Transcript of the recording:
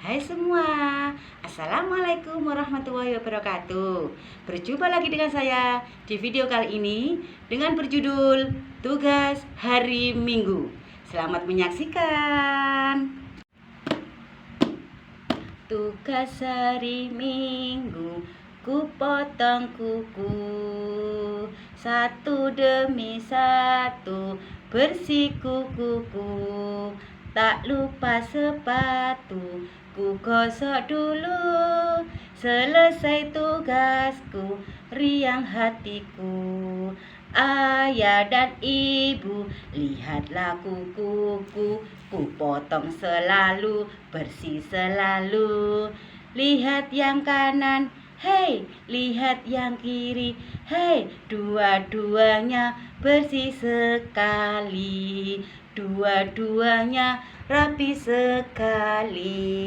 Hai semua, Assalamualaikum warahmatullahi wabarakatuh. Berjumpa lagi dengan saya di video kali ini dengan berjudul Tugas Hari Minggu. Selamat menyaksikan. Tugas hari Minggu, ku potong kuku satu demi satu, bersih kukuku. Tak lupa sepatu, ku gosok dulu. Selesai tugasku, riang hatiku. Ayah dan ibu, lihatlah kukuku, ku potong selalu, bersih selalu. Lihat yang kanan, hei, lihat yang kiri, hei, dua-duanya bersih sekali, dua-duanya rapi sekali.